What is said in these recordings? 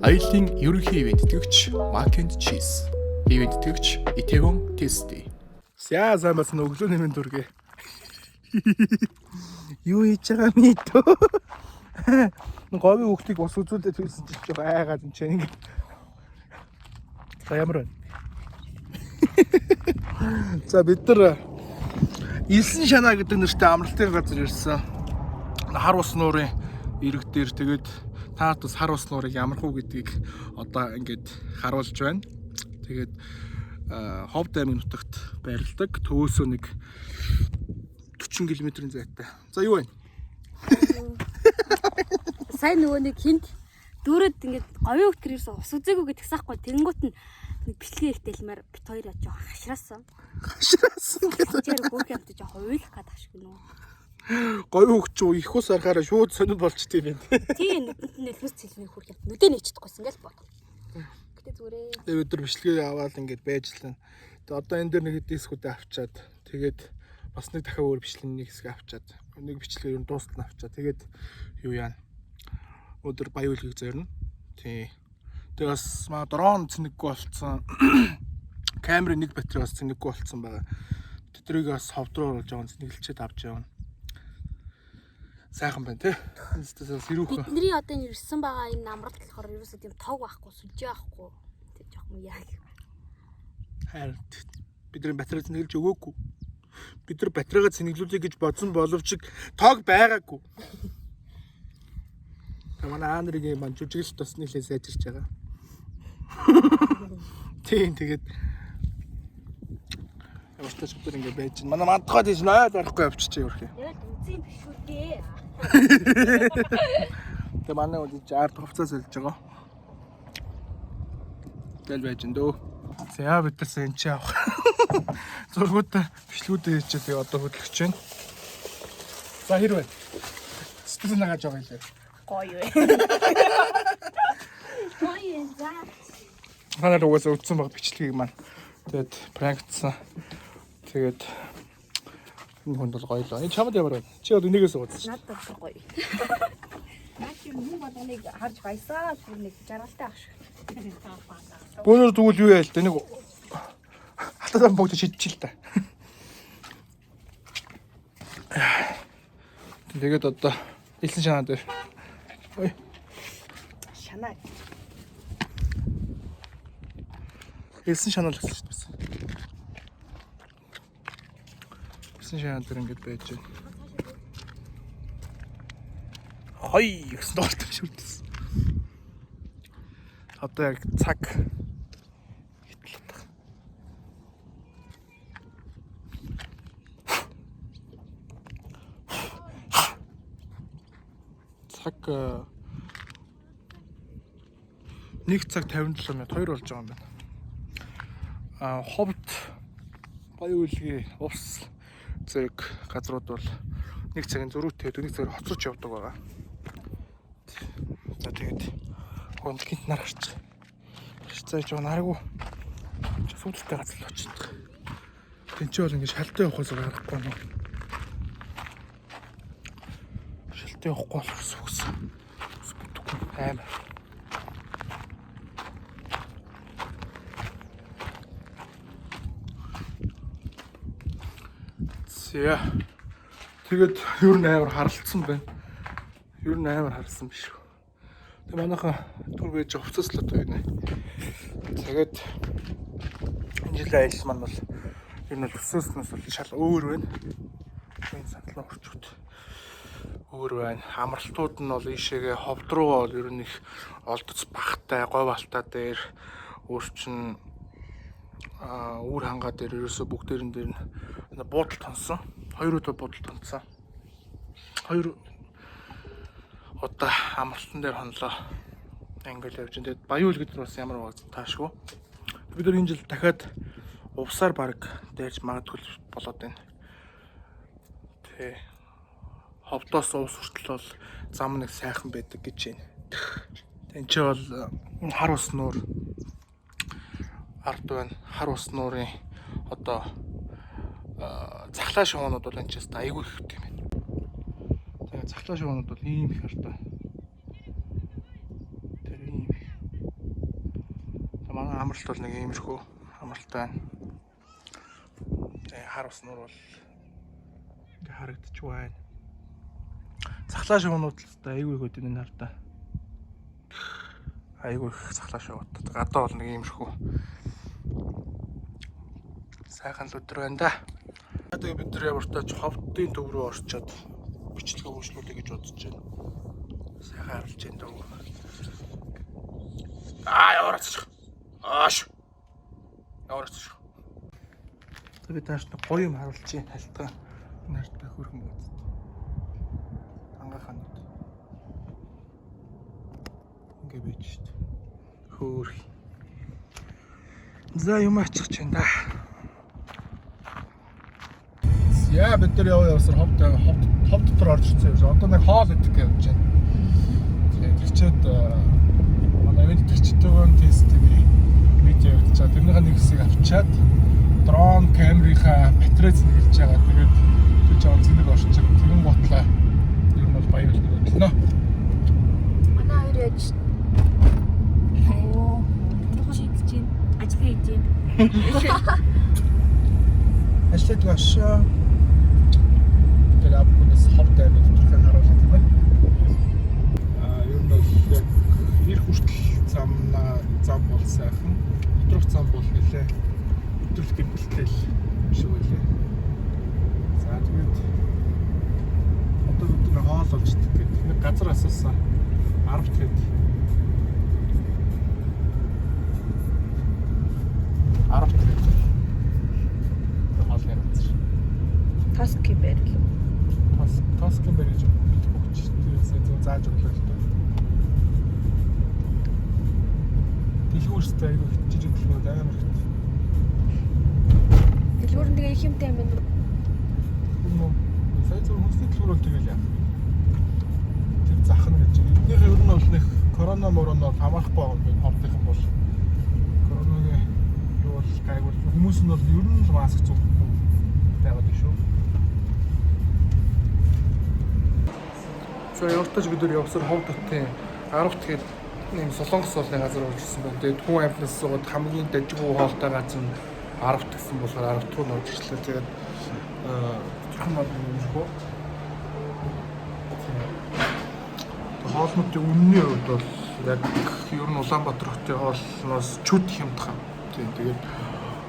Аяллаа ерөнхий ивент тэтгэгч Mac and Cheese. Ивент тэтгэгч Itaewon Tasty. За сайн болсон өглөө нэмэн дүргээ. Юу хийж байгаа мэд төө. Говийн хүүхдийг ус үзүүлээд хэлсэн чинь жоо айгаад энэ чинь ингэ. За ямар вэ? За бид нар Илсэн шанаа гэдэг нэртэй амралтын газар ирсэн. Хар ус нуурын ирэг дээр тэгээд таад бас хар ус нуурыг ямар хүү гэдгийг одоо ингээд харуулж байна. Тэгээд Ховд аймгийн нутагт байрладаг. Төвөөсөө нэг 40 км-ийн зайтай. За юу вэ? Сайн нөгөө нэг хинт дүүрээд ингээд говийн хөлт гэрээс ус үзээгүй гэдгээс аахгүй тэнгуут нь нэг бичлэгээ ихтэлмээр бит хоёр яаж жоох хашраасан. Хашраасан гэдэг. Тэр бүх юмд жоох уйлах гэдэг ашиг нөө. Говийн хөлт ч их ус арахаараа шууд сонирд болчтой юм байна. Тийм нүдэнд нөхөс цэлний хөрх юм. Нүдэ нэчдэггүйсэн ингээл бод. Гэтэ зүрээ. Тэгээд өдөр бичлэгээ аваад ингээд байжлаа. Тэгээд одоо энэ дээр нэг дискүүд авчаад тэгээд бас нэг дахиад өөр бичлэгийн нэг хэсэг авчаад нэг бичлэгээр нь дуустал нь авчаад тэгээд юу яана. Өдөр баяуулгыг зорино. Тий. Тэгээд бас маа дрон цэнэггүй болцсон. Камерын нэг батарей бас цэнэггүй болцсон байгаа. Тэдрийг бас ховд руу оруулж байгаа цэнэглэлчээд авч явна. Сайхан байна тий. Энэстээс хэрүүхэн. Бидний одоо ирсэн байгаа энэ амралт болохоор ерөөсөө тийм тог байхгүй, сүлжээ байхгүй. Тэг жоохон яа гэх юм. Харин бидний батарей цэнэглэж өгөөгүй. Бид нар батарейгаа цэнэглүүлэе гэж бодсон боловч тог байгаагүй. Манай аанрыг маань жүжиглэлт бас нэлээд сайжирч байгаа. Тийм тэгээд ямар ч тач өдөр ингэ байж байна. Манай мандхаа тийш нойл орохгүй явчихчих юм. Яг үнцэн биш үү дээ. Тэгээ манай үдич ард хувцас солж байгаа. Тэл байж энэ дөө. За бид нар энэ чи авах. Зургуудаа бичлгүүдээ хийчихээ тэгээ одоо хөдлөж байна. За хэрвээ сэтгэл нагааж байгаа юм лээ. Гоё ээ. Гоё за. Ханаар угаасаа үтсэн баг бичлэгийг маань. Тэгээд практиксан. Тэгээд энэ хүнд бол гоё л. Энэ чамд ямар байна? Чи бол энийгээс уудсан. Надад гоё. Наач юм болгоныг харж баясаа шүү нэг жаргалтай ах шиг. Бөөнөр тэгвэл юу яа л да нэг хатадан бүгд шидчихэл та. Тэгээд одоо Илсэн шанаа дээр. Ой. Шанаа. Илсэн шанаа л гэсэн шүү дээ. Илсэн шанаа дээр ингэж байж байна. Хой гэсэн дуултай шүү дээ. Одоо яг цаг хитлээ. Цаг 1 цаг 57 минут 2 болж байгаа юм байна. Ховд баяуулгын ус зэрэг газрууд бол 1 цагийн зөрүүтэй 1 цагаар хоцорч явдаг байгаа. За тэгээд гонтгинт нар гарч. Цааш жоо наргүй. Сүүлдтэй газар л очдог. Тэнцээ бол ингэ шалтай явахаас гарахгүй нөө. Шалтай явахгүй бол сүгс. Сүгтгүй амар. За. Тэгээд ер нь амар харалцсан байна. Ер нь амар харсан биш үү. Тэг манайхан түр байж хувцас л одоо байна. Тэгээд энэ жилийн аялал маань бол ер нь өсөөснөөс бол шал өөр байна. Энэ сандлан орчууд өөр байна. Амралтууд нь бол ийшээгээ ховд руу бол ер нь их олдоц багтай, говь алтаа дээр өөрчн үүр хангаа дээр ерөөсө бүгдээрэн дээр нь буудал тонсон. Хоёр удаа буудал тонсон. Хоёр одоо амралтан дээр хонлоо. Англи явж энэ баяуул гэдэг нь бас ямар баг таашгүй. Бид нар энэ жил дахиад увсаар баг дээрж магадгүй болоод байна. Тэ. Ховдоос уус хүртэл бол зам нэг сайхан байдаг гэж байна. Энд чи бол хар ус нуур ард байна. Хар ус нуурын одоо цахлаа шуунууд бол энэ ч гэсэн айгүй их юм байна. Тэгээд цахлаа шуунууд бол ийм их хартай. Тэр ийм амралт бол нэг иймэрхүү амралтай байна. Хар ус нуур бол ингээ харагдчих байна. Цахлаа шугуунууд л та айгүй хөт энэ хартаа. Айгүй их цахлаа шугууд. Гадаа бол нэг иймэрхүү сайхан л өдөр байна да. Тэгээд бид нар ямар ч ховдын төв рүү орчоод бичлэгээ хөгжлүүлэе гэж бодож байна. Сайхан харилж байна даа. Яваач. Ааш. Яваач. Тэгээд тааш гоё юм харуулж байна талтгаа. Энэ хартаа хөрхөн байц. Ангаханууд. Ингээ байж штт. Хөөх. За юм ачих чинь да. Яа бид нар явсаар ховд дотор орж ирсэн юм. Одоо нэг хоол идэх гэж явж байна. Тэгээд ирчээд манай эвентчтэйгэн тестийг видео явуулчаад тэрнийхээ нэг хэсгийг авчаад дрон камерынхаа батарейс нэглэж байгаа. Тэгээд тэр жоо зэнийг орчих. Тэрэн готлаа. Ер нь бол баярлал өгнө. Манай хоёр яаж шийдэж чинь ажил хийж байна. Ажлыг ашаа. Тэр апгүйс ховд амин төрхөөр харуулдаг юм байна. Ер нь бол яг ир хүртэл зам бол сайхан. Өдрөх зам бол нэлээ өдрөх гэмтэлтэй шиг байлээ. За тэгээд одоо бид нэг хоол олж идэх гэдэг. Нэг газар асуусан 10 тэгэд 10 тэгэд хоол ярих. Таскибер л. Таскибер гэж бүгд тийм зааж өглөө л дээ. Дэлгүүрстэй айгүй жижиг дэлгүүр амар их. Дэлгүүр нэг их юмтай юм байна. Сая зөв хүнсний дэлгүүр тэгэл яа. Тэр захна гэж. Эднийх ер нь бол нэг коронавирус хамаарахгүй байгаа юм байна. Ховдынхан бол коронагийн юу бол гайгүй. Хүмүүс нь бол ер нь маск зүүхгүй байгаад шүү. So явтаж бид нар явсаар ховд хотын 10 тэгэд нэм солонгос болны газар болж ирсэн байна. Тэгээд хүн амьтнаас сууд хамгийн дажгүй хоолтой газар нь 10 гэсэн болохоор 10 дахь нь орж ирлээ. Тэгээд тэрхэн мод юм шүү. Хоолнуудын үнэний хувьд бол яг ер нь Улаанбаатар хотын хоолноос чүд хямдхан. Тэгээд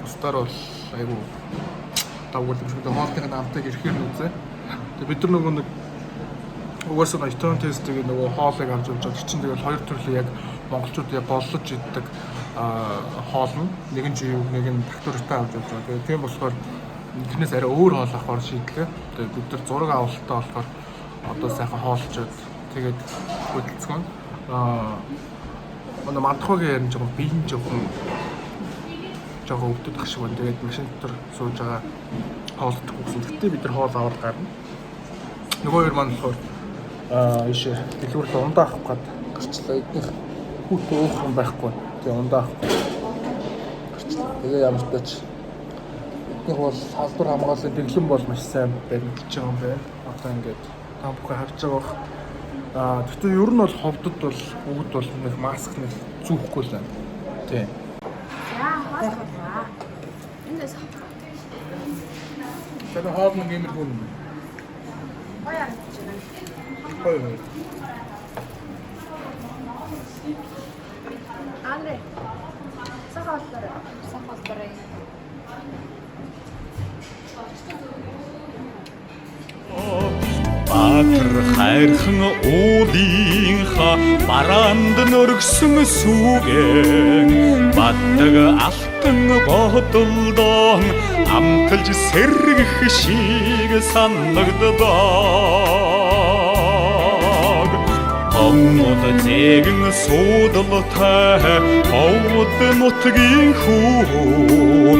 бусдаар бол айгүй давгүй юм шиг хоолтын намтайг ирэхээр үзээ. Тэгээд бид нар нөгөө нэг угаасаа итон тестийг нөгөө хоолыг авч явж байгаа чинь тэгэл хоёр төрлийн яг монголчууд яг боллож иддэг хоол нь нэг нь жив нэг нь бактеритай авч явж байгаа. Тэгээд тийм болохоор тэрнээс арай өөр хоол авахар шийдлээ. Тэгээд бид нар зураг авалтаа болохоор одоо сайхан хоолчод тэгээд хөдөлцгөн манай мантхагийн ярин жоохон биеийн жоохон өвдөд ах шиг байна. Тэгээд машин дотор сууж байгаа хоолтох гэсэн. Гэтэ бид нар хоол аваад гарна. Нөгөө хоёр маань болохоор ишээ дэлгүүрлээ ундаа авах гээд гарчлаа. Эднийх хүүтэй уухан байхгүй. Тэгээ ундаа авах. Гарчлаа. Тэгээ ямар ч тач эднийх бол салбар хамгааллын дэглэм бол маш сайн байна гэж байгаа юм байна. Одоо ингээд та бүхэн харж байгаа. Гэхдээ ер нь бол ховдод бол бүгд бол нэг маск нэг зүүхгүй л байна. Тий. Эндээс тэр хоол нэг юм гүн. Баяа. Гоё. Андрей. Сахалтай. Баатар хайрхан уулынхаа бараанд нөргсөн сүгэн баддаг алтан бодолдон амталж сэргэх шиг санагддаг. Омнод зэгэн суудалтай ховд нутгийн хүү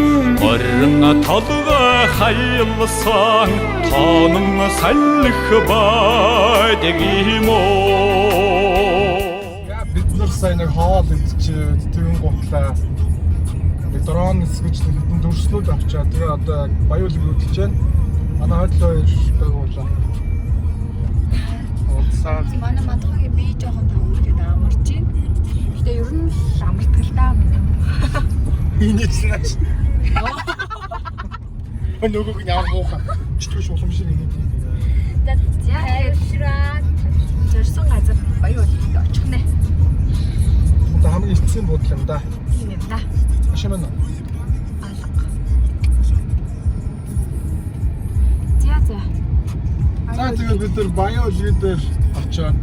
орон толгой хайлсан тонон саллих байдаг юм уу? Бид нар сайн нэг хоол идчихээ тэгэн гутлаа. Нэг дрон эсгэж хэдэн дөрслүүд авчаа. Тэгээ одоо баяуулаг хөдөлж байна. Манай хойлоо байгууллаа. Манай мантхагийн бие жоохон тавуулж амарч байна. Гэтэ ер нь амардаг л даа. Инээснаач. Нөгөөг нь ямар муухай. Чөтгөш уламжлал инээд. За хайршраад зорсон газар баян үлгийг очих нэ. Одоо хамгийн эцсийн бодол юм да. Тийм юм да. Машин мөн. За. За тэгээд бид нар баян үлгийн дээр очиод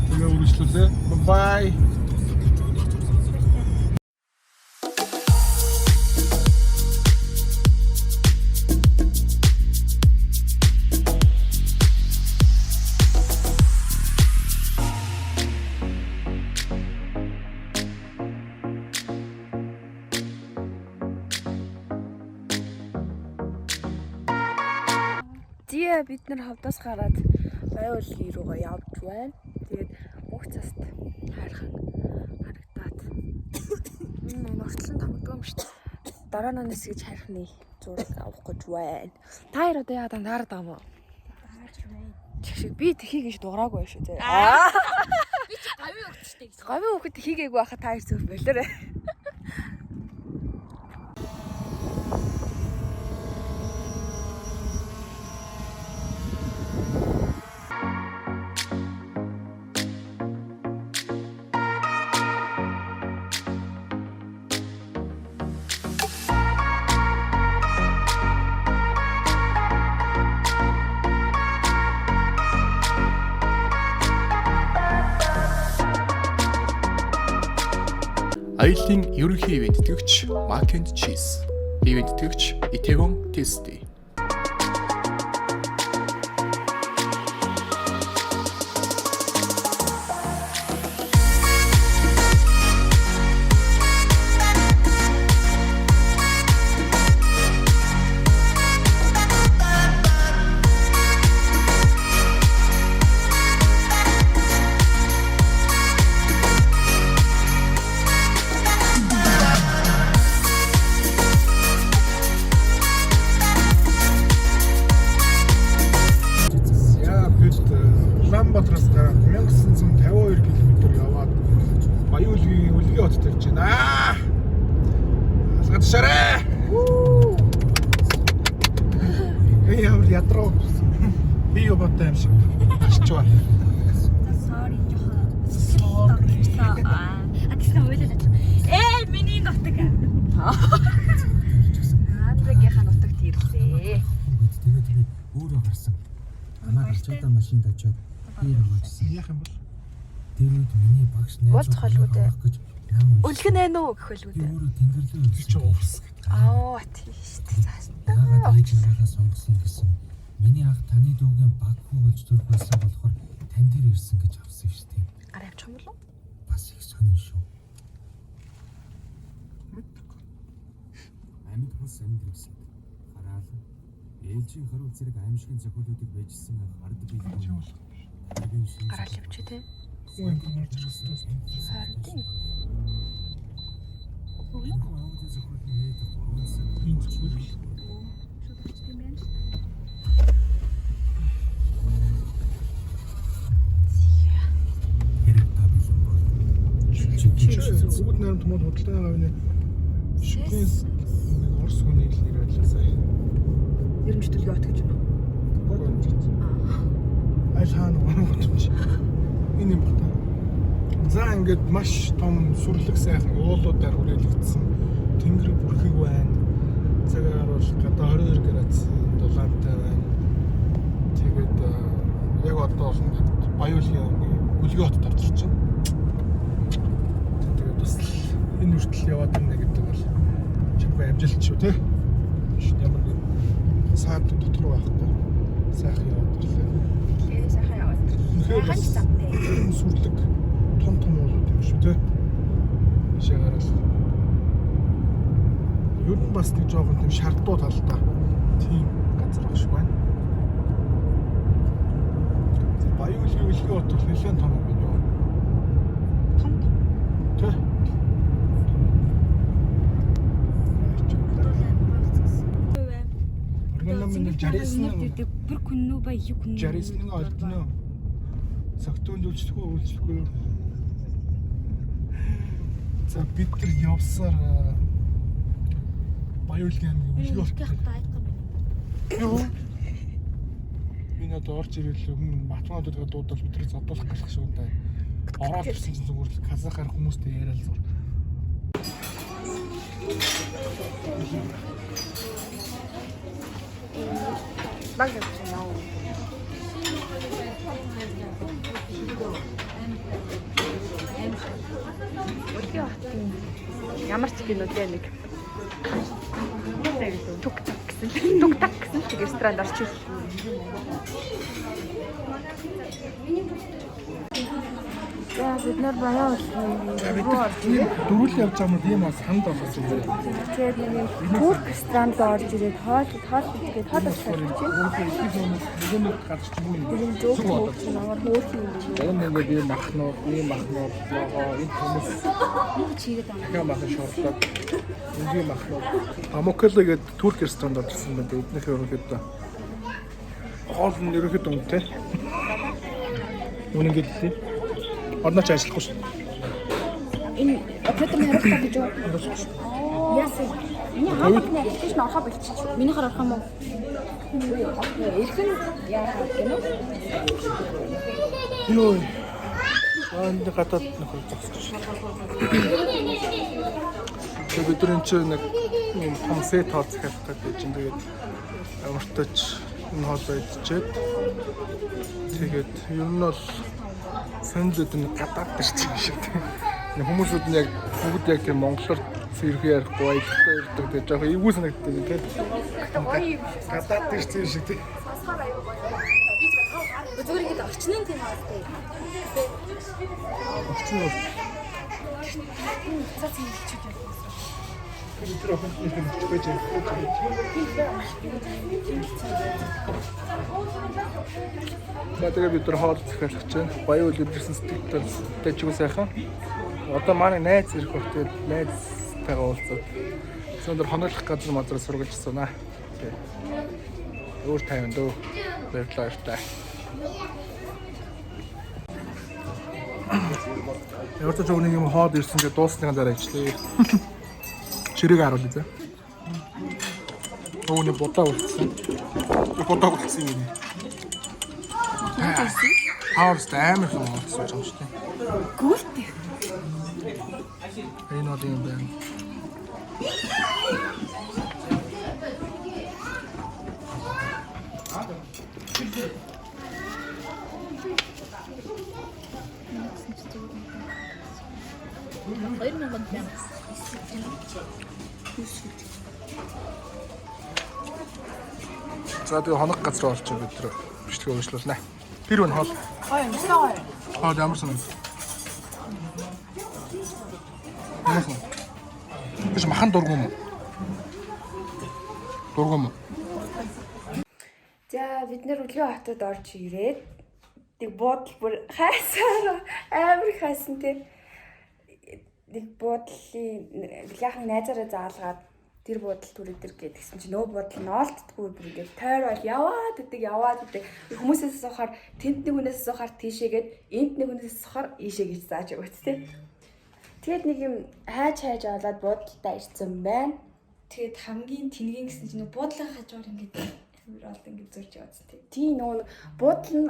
тэгээ үргэлжлүүлээ. Bye. Зия бид нар хавдаас гараад баян үлгийн рүүгээ явж байна. Тэгээд уг цаст хайрхан харагдаад. Энэ орчлон тамдаг юм шүү дээ. Дараа нанаас гэж хайрхны зураг авах гэж байна. Та хоёр одоо яагаад андараад байгаа юм уу? Би тхий гэж дуураагүй шүү дээ. Би чи говийн өгчтэй гэсэн. Говийн хүүхэд хийгээгүй байхад та хоёр зөв болоорой. Аяллаа ерөнхий ивент тэтгэгч Mac and Cheese. Ивент тэтгэгч Itaewon Tasty. Улаанбаатараас гараад 1952 км яваад Баян үлгийн хот төрж байна. Асгадшаарэ. Ямар ядраа. Би яботой юм шиг. Аччваа. Sorry жоохон. Атиска ойлоо. Миний нутаг. Андрагийнхаа нутагт ирлээ. Тэгээд өөрөө гарсан. Амаа гарчаадаа машинд очиод би яваадсан. Яах юм бол? Тэр үед миний багш найз Уулзах холгүй дээ. гэж ямар Үлгэн байна уу гэх хэлгүй би дээ. өөрөө тэнгэрлээ Тэр чи уус. Аа тийш дээ. яагаад ээж нагаа сонгосон гэсэн. Миний ах таны дүүгийн баг хүү болж төрөх байсан болохоор тань дээр ирсэн гэж авсан шүү дээ. Гараа явчих юм болов? Бас их сонин шүү. Амьд бус амьд гэсэн. Хараал. Ээлжийн харуул зэрэг аимшигын зохиолуудыг байжсан ард бие юм. Гараа л явчих те. Үгүй ямар зэрэгсэн. Сардин. Аудио зохиолын нээд 3 сар Энэ зүгээр л. хэрэг та бэлэн бол. Бүгд найрамд мод худалдаа авны шүкэн Орос хүний нэр байлаасаа. Ерөнхий төлөв от гэж байна. Аль хаана гомч. Энэ юм байна. За ингээд маш том сүрлэг сайхан уулуудаар хүрээлэгдсэн тэнгэр бүрхэг байна. Цагаар бол гадаа 22 градус дулаантай байна. Тэгээд яг одоо бол Баян үлгийн хот тавчирч байна. Тэгээд бас энэ хүртэл яваад байна гэдэг бол чамгүй амжилт шүү те. Ямар нэг саад дотор байхгүй. Сайхан яваад ирлээ. Тэгээ сайхан яваад. Үнэхээр бас сүрлэг том уулууд юм шүү те. Шигарал. Ер нь бас нэг жоохон тийм шардуу талтай тийм газар багш байна. Баян үлгийн хот бол нэлээд том юм байна. Том. Тэ. Оргономын 69 бүр күннүү ба юу күннүү. 69 олдно. Согтуунд үлчлэхгүй үлчлэхгүй. За бид нар явсаар Баяулгийн аймгийн үлгэр Ирэх хата айдах юм. юу? Энэ одоо орж ирэл өмнө математикаа дуудаж бидрийг зодуулах гэж шүү дээ. Ороод ирсэн чинь зүгээр л казахаар хүмүүстэй яриад зүгээр. Баг явсан яа. Өглөө хатын ямар ч гинүүдээ нэг тук так гэсэн шиг ресторанд орчих. За бид нар баяа Дөрүүл явж байгаа юм тийм бас санд болсон юм. тэгээд нэг турк ресторанд орж ирээд хоол идэхэд хоол авчихсан чинь Нөгөөний гарч ч юм уу. тийм жоох болсон амар хөөрхөн юм. Зарим ингээд ийм махнууд, логоо, энэ хүмүүс Чигээд байгаа. яа мах шорлоод энэ махнууд. Амокело гэдэг турк ресторанд орсон байна. Эднийхээ ерөнхийдөө хоол нь ерөнхийдөө үнэтэй. Үнэн гэлээ. Орно ч ажиллахгүй шүү. Энэ оператор хариулах гэж юу? Яасан? Миний хаалганы аппликейшн орохоо болчихчих. Минийхээр орох юм уу? Ирэх нь яах гэнэ? Йоо. Энд гадаад нөхөр зогсож. Тэгээд бид нар чинь нэг юм том сет хоол захиалдаг гэж чинь тэгээд амартаж энэ хоолоо идчихэд тэгээд ер нь бол сандлууд нь гадаад ирчих юм шиг тийм. Хүмүүсүүд нь яг бүгд яг тийм монголоор зэрэг ярихгүй баялтай ирдэг тэгээд жоохон эвгүй санагддаг юм тийм. Гадаад ирчих юм шиг тийм. Зүгээр ингэж орчны тийм хаалтай. Орчин уу? Цац юм чиг юм. Тэр охин нэг чигэж тэгээд бид нар хоол захиалах чинь баян үйл өдрсөн сэтгэлтэй ч үгүй сайхан. Одоо манай найз ирэх бах тэгээд найзтайгаа уулзаад өндөр хоноглох газар мазраа сургаж ирсэн аа. Өөр тайван дөө. Баярлалаа. Ямар ч нэг юм хоол ирсэн гэдэг дуусны дараа ижлээ. Чирэг харуулъя за. Өөний бодаа үлдсэн. Бодаа үлдсэн юм. Хаарст амар юм болсон юм шүү дээ. Гүйлтэй. Энэ бол юм байна. За тэгээ хоног газар олж бид нар бичлэгээ өөрчлүүлнэ. Тэр үн хоол. Гоё юм шүү. Хоол ямар санаа? Яасан? Биш махан дургуун уу? Дургуун уу? За бид нэр Өглөө хотод орж ирээд тэг буудал бүр хайсаар амар хайсан тийм нэг буудлын яхны найзаараа заалгаад тэр буудал түр өдр гэдгсэн чинь нөө буудал нь олддгүй бүр ингээд тойрол яваад идэг хүмүүсээс сухаар тэнд нэг хүнээс сухаар тийшээгээд энд нэг хүнээс сухаар ийшээ гэж зааж өгөөд тийм. Тэгээд нэг юм хайж аваад буудалтаа ирсэн байна. Тэгээд хамгийн тэнгийн гэсэн чинь буудлын хажуугаар ингээд бол ингэж зурж яваадсан тийм нөгөө буудал нь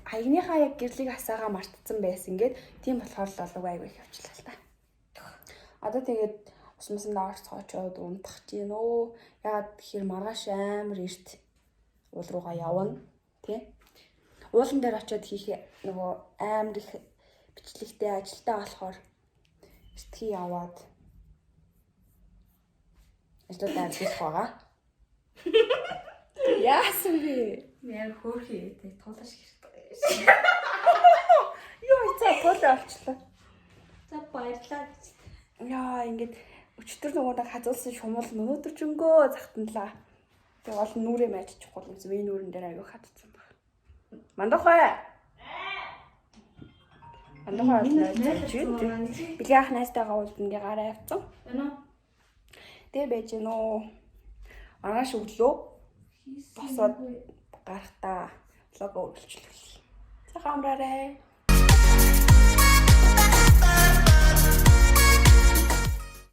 хаягныхаа яг гэрлийг асаагаа мартцсан байсан ингээд тийм болохоор л олог айгүй их явчлаа л та. Одоо тэгээд усмасанд орцоочоод унтах чинь өө ягаад тэгэхээр маргааш амар эрт уул руугаа явна тий. Уулан дээр очиод хийх нөгөө амар их бичлэгтэй ажилтаа болохоор эртхий яваад ажлуудаа ажиллах байгаа. Яасан бэ? Яа хөөрхий тэг тулаш хэрэгтэй. Йоо за тулаа олчлаа. За баярлалаа. Яа ингээд өчтөр нөгөөд хазуулсан шумал өнөөдөр ч өнгөө захтанлаа. Тэг ол нүрээ майж чухал юм. Зүүн нүрэн дээр аягүй хатцсан баг. Мандахай. Мандахай найз. Билээ ах найзтайгаа уулзна гараа явцсан. Байна уу? Тэ байж нөө. Маргааш өглөө босоод гарахтаа лого үйлчлүүлээ. За хамраарай.